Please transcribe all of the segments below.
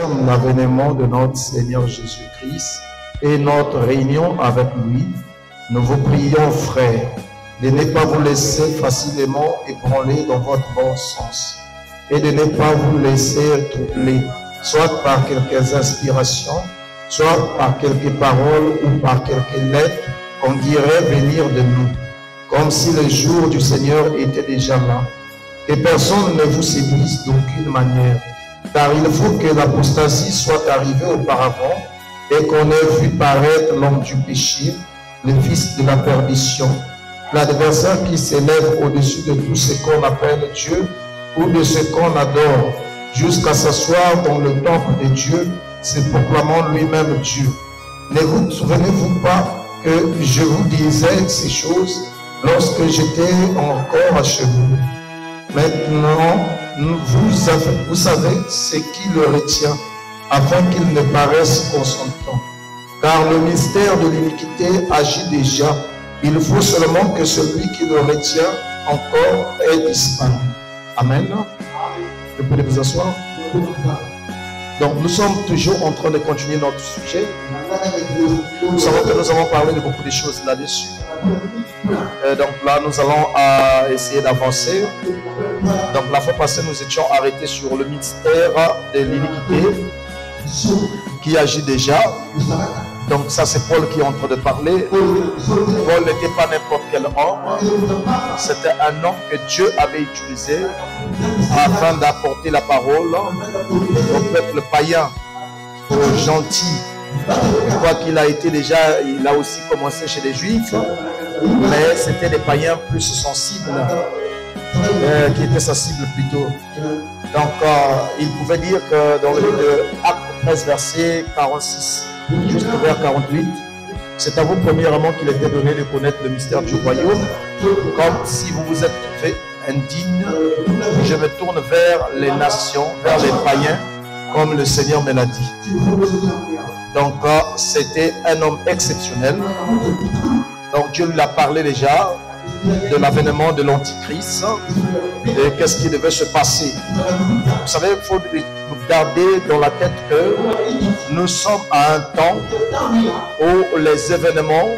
concerne l'avènement de notre Seigneur Jésus-Christ et notre réunion avec lui, nous vous prions, frères, de ne pas vous laisser facilement ébranler dans votre bon sens et de ne pas vous laisser troubler, soit par quelques inspirations, soit par quelques paroles ou par quelques lettres qu'on dirait venir de nous, comme si le jour du Seigneur était déjà là. Que personne ne vous séduise d'aucune manière, car il faut que l'apostasie soit arrivée auparavant et qu'on ait vu paraître l'homme du péché, le fils de la perdition, l'adversaire qui s'élève au-dessus de tout ce qu'on appelle Dieu ou de ce qu'on adore, jusqu'à s'asseoir dans le temple de Dieu, se proclamant lui-même Dieu. Ne vous souvenez-vous pas que je vous disais ces choses lorsque j'étais encore chez vous? Maintenant, vous savez ce qui le retient, afin qu'il ne paraisse consentant. Car le mystère de l'iniquité agit déjà. Il faut seulement que celui qui le retient encore ait disparu. Amen. Vous pouvez vous asseoir. Donc, nous sommes toujours en train de continuer notre sujet. Nous savons que nous avons parlé de beaucoup de choses là-dessus. Donc là, nous allons essayer d'avancer. Donc, la fois passée, nous étions arrêtés sur le mystère de l'iniquité qui agit déjà. Donc, ça, c'est Paul qui est en train de parler. Paul n'était pas n'importe quel homme. C'était un homme que Dieu avait utilisé afin d'apporter la parole au peuple païen, aux gentils. Je crois qu'il a été déjà, il a aussi commencé chez les Juifs, mais c'était des païens plus sensibles, qui étaient sensibles plutôt. Donc, il pouvait dire que dans le livre de Actes 13, verset 46, juste vers 48, c'est à vous premièrement qu'il était donné de connaître le mystère du royaume, comme si vous vous êtes trouvé indigne, je me tourne vers les nations, vers les païens, comme le Seigneur me l'a dit. Donc, c'était un homme exceptionnel. Donc, Dieu lui a parlé déjà de l'avènement de l'Antichrist et qu'est-ce qui devait se passer. Vous savez, il faut garder dans la tête que nous sommes à un temps où les événements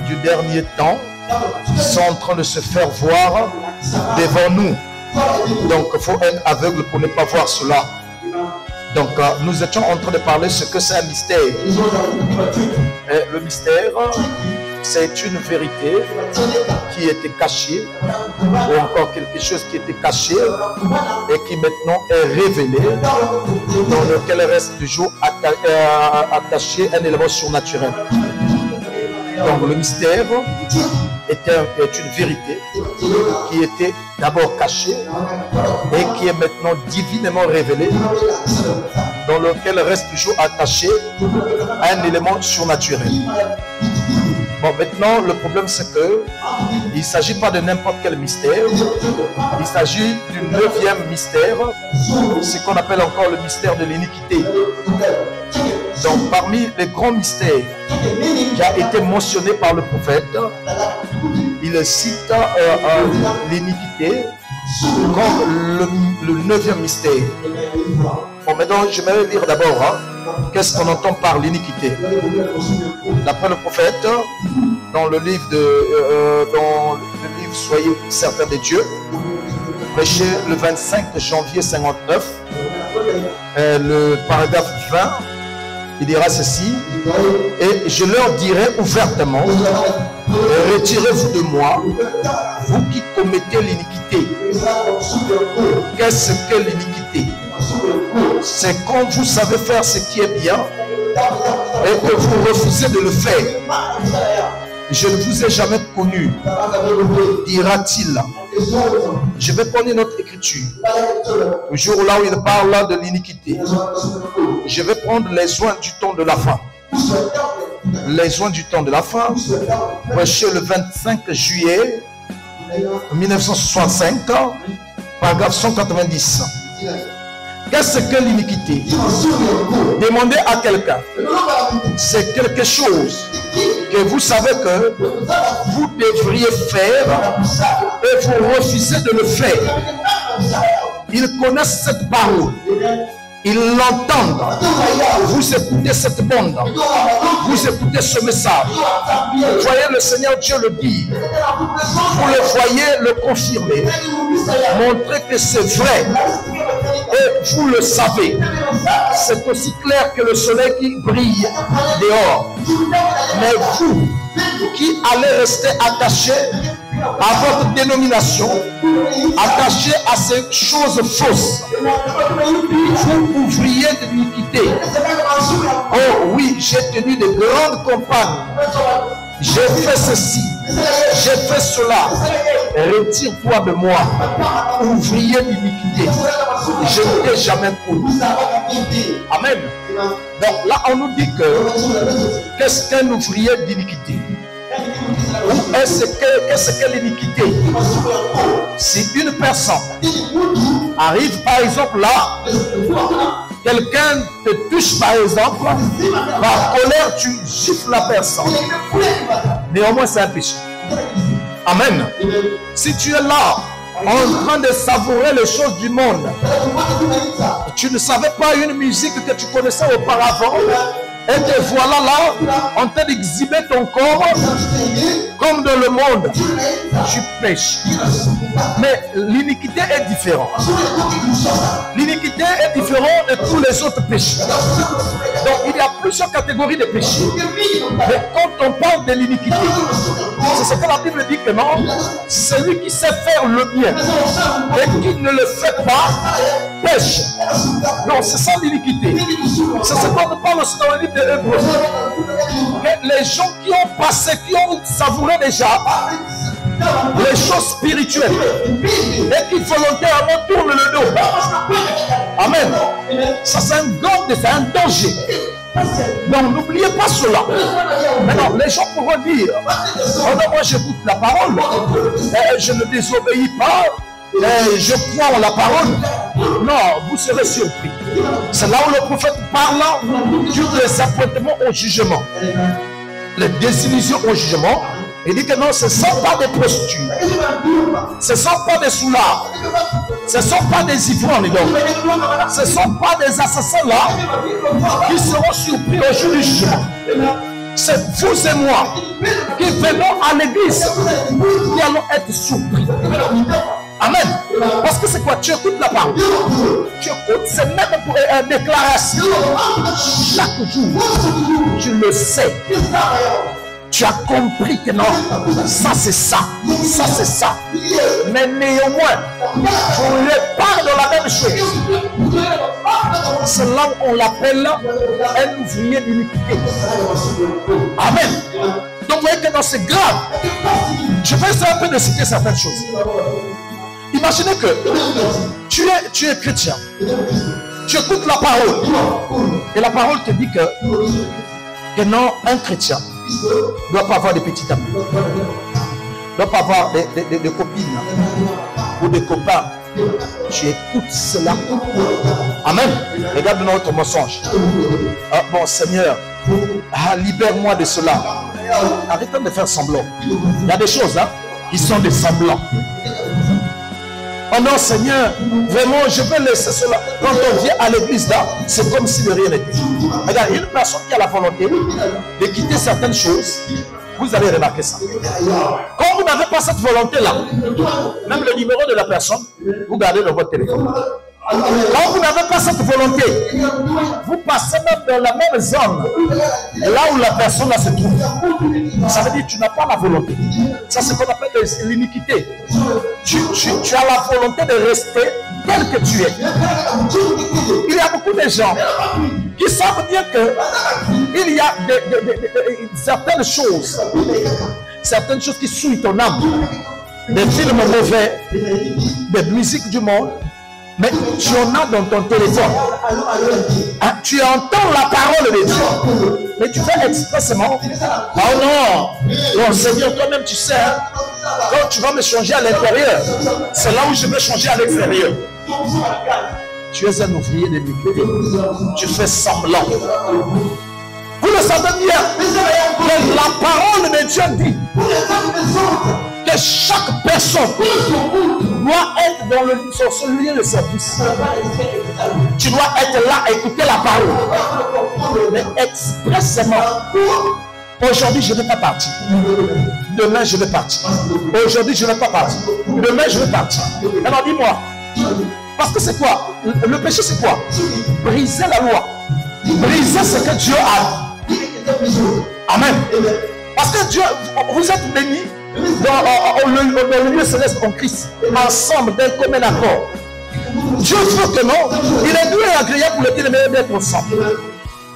du dernier temps sont en train de se faire voir devant nous. Donc, il faut être aveugle pour ne pas voir cela. Donc, nous étions en train de parler de ce que c'est un mystère. Et le mystère, c'est une vérité qui était cachée, ou encore quelque chose qui était caché et qui maintenant est révélé, dans lequel reste toujours attaché un élément surnaturel. Donc, le mystère est une vérité qui était d'abord cachée et qui est maintenant divinement révélée, dans lequel reste toujours attaché un élément surnaturel. Bon, maintenant, le problème, c'est que il ne s'agit pas de n'importe quel mystère. Il s'agit du 9e mystère, ce qu'on appelle encore le mystère de l'iniquité. Donc, parmi les grands mystères qui a été mentionné par le prophète, il cite l'iniquité comme le 9e mystère. Bon, maintenant, je vais lire d'abord qu'est-ce qu'on entend par l'iniquité. D'après le prophète, dans le livre Soyez certains de Dieu, prêché le 25 janvier 59, le paragraphe 20, il dira ceci: et je leur dirai ouvertement, retirez-vous de moi, vous qui commettez l'iniquité. Qu'est-ce que l'iniquité? C'est quand vous savez faire ce qui est bien et que vous refusez de le faire. Je ne vous ai jamais connu, dira-t-il. Je vais prendre notre écriture. Le jour là où il parle de l'iniquité, je vais prendre les joints du temps de la fin. Les joints du temps de la fin, prêché le 25 juillet 1965, paragraphe 190. Qu'est-ce que l'iniquité? Demandez à quelqu'un. C'est quelque chose que vous savez que vous devriez faire et vous refusez de le faire. Ils connaissent cette parole. ils l'entendent. Vous écoutez cette bande. Vous écoutez ce message. Vous voyez le Seigneur Dieu le dire. Vous le voyez le confirmer. Montrez que c'est vrai. Et vous le savez. C'est aussi clair que le soleil qui brille dehors. Mais vous qui allez rester attachés à votre dénomination, attaché à ces choses fausses, vous ouvriez de l'iniquité. Oh oui, j'ai tenu de grandes campagnes, j'ai fait ceci, j'ai fait cela. Retire-toi de moi, ouvrier d'iniquité. Je ne t'ai jamais connu. Amen. Donc là, on nous dit que qu'est-ce qu'un ouvrier d'iniquité? Qu'est-ce que l'iniquité? Si une personne arrive par exemple là, quelqu'un te touche par exemple, par colère tu gifles la personne. Néanmoins c'est un péché. Amen. Si tu es là en train de savourer les choses du monde, tu ne savais pas une musique que tu connaissais auparavant, et te voilà là en train d'exhiber ton corps comme dans le monde, tu pêches. Mais l'iniquité est différente. L'iniquité est différente de tous les autres péchés. Donc il y a plusieurs catégories de péchés. Mais quand on parle de l'iniquité, c'est ce que la Bible dit que non, celui qui sait faire le bien et qui ne le fait pas pêche. Non, c'est ça l'iniquité. C'est ce qu'on parle aussi dans le livre de Hébreux. Les gens qui ont passé, qui ont savouré déjà les choses spirituelles et qui volontairement tournent le dos. Amen. Ça c'est un danger. Donc n'oubliez pas cela. Maintenant, les gens pourront dire, oh non, moi j'écoute la parole, je ne désobéis pas, je crois en la parole. Non, vous serez surpris. C'est là où le prophète parle du désappointement au jugement. Les désillusions au jugement. Il dit que non, ce ne sont pas des prostituées, ce ne sont pas des soulards, ce ne sont pas des ivrognes, ce ne sont pas des assassins là qui seront surpris au jour du jugement. C'est vous et moi qui venons à l'église qui allons être surpris. Amen. Parce que c'est quoi? Tu écoutes la parole. Tu écoutes, c'est même pour une déclaration. Chaque jour, tu le sais. Tu as compris que non, ça c'est ça, ça c'est ça. Mais néanmoins, on repart dans la même chose. C'est là où on l'appelle un ouvrier d'iniquité. Amen. Donc vous voyez que non, c'est grave. Je vais essayer un peu de citer certaines choses. Imaginez que tu es chrétien. Tu écoutes la parole. Et la parole te dit que non, un chrétien ne doit pas avoir de petites amies, ne doit pas avoir de copines ou de copains. Tu écoutes cela. Amen. Regarde notre mensonge. Ah, bon Seigneur, libère-moi de cela. Arrêtons de faire semblant. Il y a des choses qui sont des semblants. Oh non Seigneur, vraiment je vais laisser cela. Quand on vient à l'église là, c'est comme si de rien n'était. Regarde, une personne qui a la volonté de quitter certaines choses, vous allez remarquer ça. Quand vous n'avez pas cette volonté là, même le numéro de la personne, vous gardez dans votre téléphone. Quand vous n'avez pas cette volonté, vous passez même dans la même zone, là où la personne là se trouve. Ça veut dire que tu n'as pas la volonté. Ça c'est ce qu'on appelle l'iniquité. Tu as la volonté de rester tel que tu es. Il y a beaucoup de gens qui savent bien qu'il y a certaines choses qui souillent ton âme. Des films mauvais, des musiques du monde. Mais tu en as dans ton téléphone. Tu entends la parole de Dieu. Mais tu fais expressément. Oh non, non Seigneur, toi-même tu sais. Quand tu vas me changer à l'intérieur, c'est là où je vais changer à l'extérieur. Tu es un ouvrier de l'iniquité. Tu fais semblant. Vous le savez bien que la parole de Dieu dit que chaque personne doit être dans son lieu de service. Tu dois être là à écouter la parole. Mais expressément. Aujourd'hui, je ne vais pas partir. Demain, je vais partir. Aujourd'hui, je ne vais pas partir. Demain, je vais partir. Alors dis-moi. Parce que c'est quoi? Le péché, c'est quoi? Briser la loi. Briser ce que Dieu a dit. Amen. Parce que Dieu, vous êtes bénis dans le lieu céleste en Christ, ensemble, d'un commun accord. Dieu veut que non, il est doux et agréable pour le bien-aimé d'être ensemble.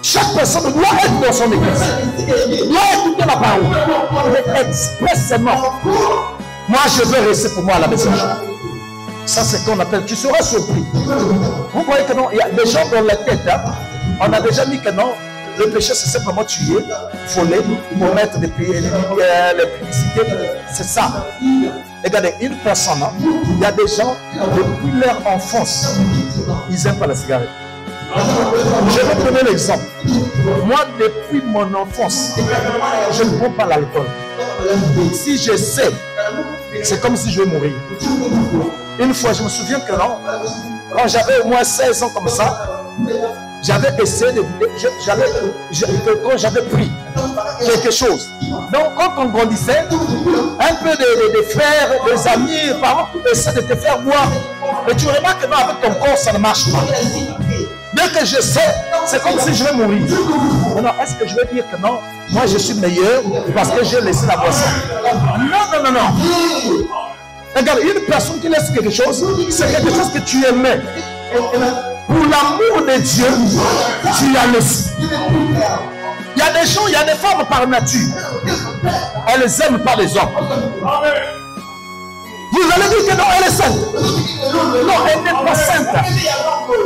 Chaque personne doit être dans son église, doit écouter la parole, mais expressément. Moi, je veux rester pour moi à la maison. Ça, c'est ce qu'on appelle, tu seras surpris. Vous voyez que non, il y a des gens dans la tête, hein, on a déjà mis que non, le péché, c'est simplement tuer, voler, commettre des publicités. C'est ça. Regardez, une personne, hein, il y a des gens, depuis leur enfance, ils n'aiment pas la cigarette. Je vais vous donner l'exemple. Moi, depuis mon enfance, je ne prends pas l'alcool. Si je sais, c'est comme si je vais mourir. Une fois, je me souviens que non, quand j'avais au moins 16 ans comme ça, j'avais essayé de... quand j'avais pris quelque chose. Donc, quand on grandissait, un peu de frères, des amis, des parents essaient de te faire boire. Mais tu remarques que non, avec ton corps, ça ne marche pas. Dès que je sais, c'est comme si je vais mourir. Alors, est-ce que je vais dire que non, moi je suis meilleur parce que j'ai laissé la boisson? Non, non, non, non. Regarde, une personne qui laisse quelque chose, c'est quelque chose que tu aimais. Pour l'amour de Dieu, tu as laissé. Il y a des gens, il y a des femmes par nature. Elles n'aiment pas les hommes. Vous allez dire que non, elle est sainte. Non, elle n'est pas sainte.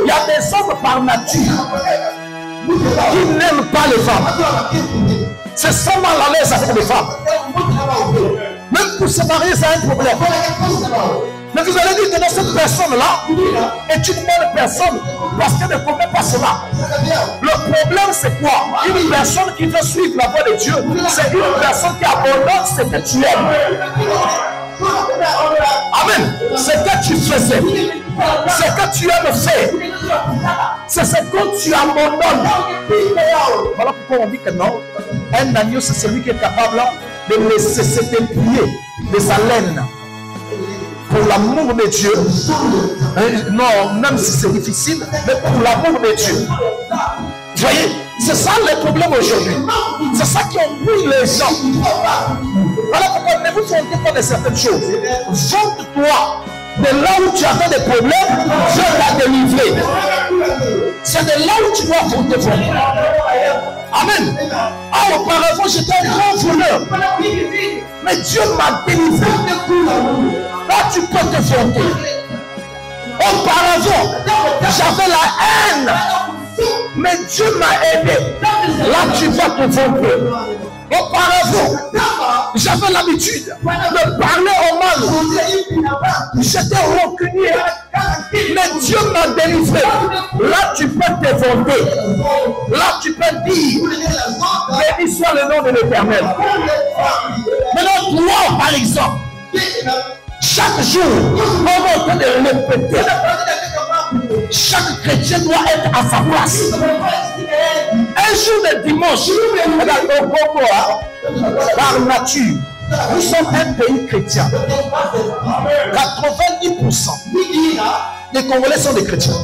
Il y a des hommes par nature qui n'aiment pas les femmes. C'est ça mal à l'aise avec les femmes. Même pour se marier, c'est un problème. Mais vous allez dire que dans cette personne-là est une bonne personne parce qu'elle ne commet pas cela. Le problème, c'est quoi? Une personne qui veut suivre la voie de Dieu, c'est une personne qui abandonne ce que tu aimes. Amen. Ce que tu faisais, ce que tu aimes faire, c'est ce que tu abandonnes. Voilà pourquoi on dit que non, un agneau, c'est celui qui est capable de laisser se dépouiller de sa laine. Pour l'amour de Dieu, non, même si c'est difficile, mais pour l'amour de Dieu. Vous voyez, c'est ça le problème aujourd'hui. C'est ça qui embrouille les gens. Voilà pourquoi ne vous fondez pas de certaines choses. Fonde-toi de là où tu avais des problèmes, Dieu t'a délivré. C'est de là où tu dois te fonder. Amen. Ah, auparavant, j'étais un grand voleur. Mais Dieu m'a délivré. Là, tu peux te fonder. Auparavant, j'avais la haine. Mais Dieu m'a aidé. Là, tu vas te fonder. Auparavant, j'avais l'habitude de parler au mal. J'étais rancunier. Mais Dieu m'a délivré. Là, tu peux te fonder. Là, tu peux dire, béni soit le nom de l'Éternel. Maintenant, toi, par exemple, chaque jour, on va en train de répéter. Chaque chrétien doit être à sa place. Un jour de dimanche, regarde, au Congo, par nature, nous sommes un pays chrétien. 90% des Congolais sont des chrétiens.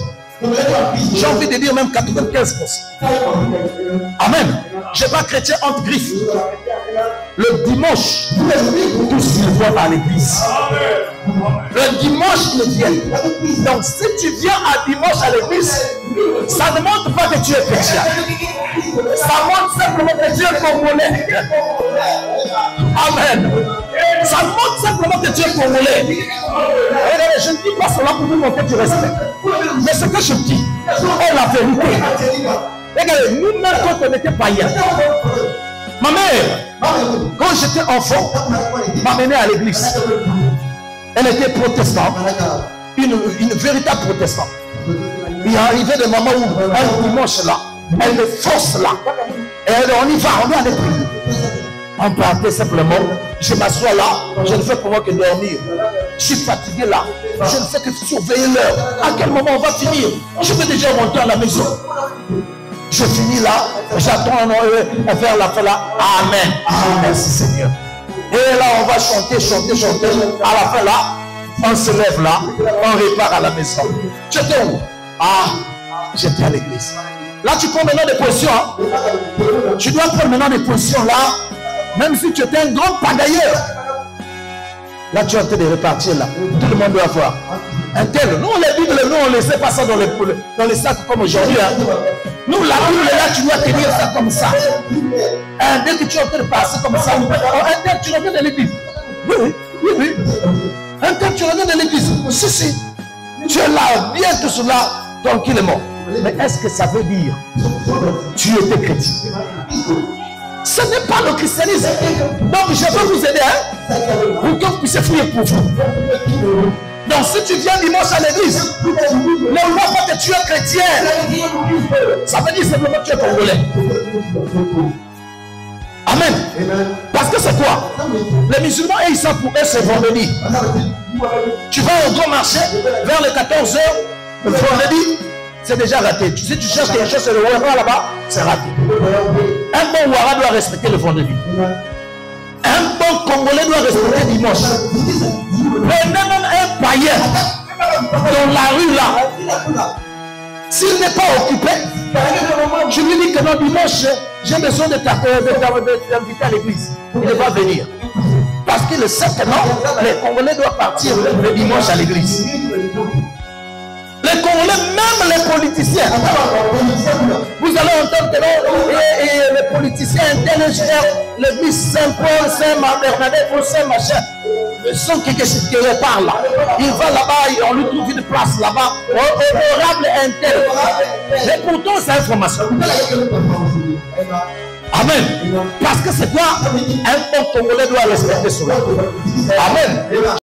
J'ai envie de dire même 95%. Amen. Je ne suis pas chrétien entre griffes. Le dimanche, tous ils vont à l'église. Le dimanche, ils viennent. Donc, si tu viens à dimanche à l'église, ça ne montre pas que tu es chrétien. Ça montre simplement que tu es congolais. Amen. Ça montre simplement que tu es congolais. Et je ne dis pas cela pour vous montrer du respect. Mais ce que je dis est la vérité. Regardez, nous-mêmes, quand on était païens, ma mère, quand j'étais enfant, m'a mené à l'église. Elle était protestante, une véritable protestante. Il est arrivé des moments où un dimanche là, elle me force là. Et elle, on y va, on doit aller prier. On partait simplement. Je m'assois là. Je ne fais pour moi que dormir. Je suis fatigué là. Je ne fais que surveiller l'heure. À quel moment on va finir? Je vais déjà rentrer à la maison. Je finis là. J'attends vers la fin là. Amen. Merci Seigneur. Et là, on va chanter, chanter, chanter. À la fin là, on se lève là. On repart à la maison. Tu étais où? Ah, j'étais à l'église. Là, tu prends maintenant des positions. Hein? Tu dois prendre maintenant des positions là. Même si tu étais un grand pagailleur. Là, tu es en train de repartir là. Tout le monde doit voir. Un tel. Nous, les Bibles, nous, on ne laissait pas ça dans les sacs comme aujourd'hui. Hein. Nous, la Bible, là, tu dois tenir ça comme ça. Dès que tu es en train de passer comme ça, un tel, tu reviens de l'église. Oui, oui, oui. Un tel, tu reviens de l'église. Si, si. Tu es là, bien tout cela, tranquillement. Mais est-ce que ça veut dire tu étais chrétien? Ce n'est pas le christianisme. Donc je veux vous aider pour que vous puissiez fuir pour vous. Donc si tu viens dimanche à l'église, ne vois pas que tu es chrétien. Ça veut dire simplement que tu es congolais. Amen. Parce que c'est quoi? Les musulmans, ils sont pour eux, c'est vendredi. Tu vas au grand marché vers les 14h, le vendredi. C'est déjà raté. Si tu cherches quelque chose, c'est le Ouara là-bas, c'est raté. Un bon Ouara doit respecter le vendredi. Un bon Congolais doit respecter dimanche. Mais même un païen dans la rue là, s'il n'est pas occupé, je lui dis que non, dimanche, j'ai besoin de t'inviter à l'église. Il ne va venir. Parce qu'il sait que non, les Congolais doivent partir le dimanche à l'église. Les Congolais, même les politiciens, vous allez entendre que et les politiciens intelligents, l'église Saint-Paul, Saint-Bernadette, Saint-Machin, sont quelque part là. Il va là-bas, on lui trouve une place là-bas, honorable intel. Mais pourtant, c'est information. Amen. Parce que c'est quoi? Un bon Congolais doit respecter cela. Amen.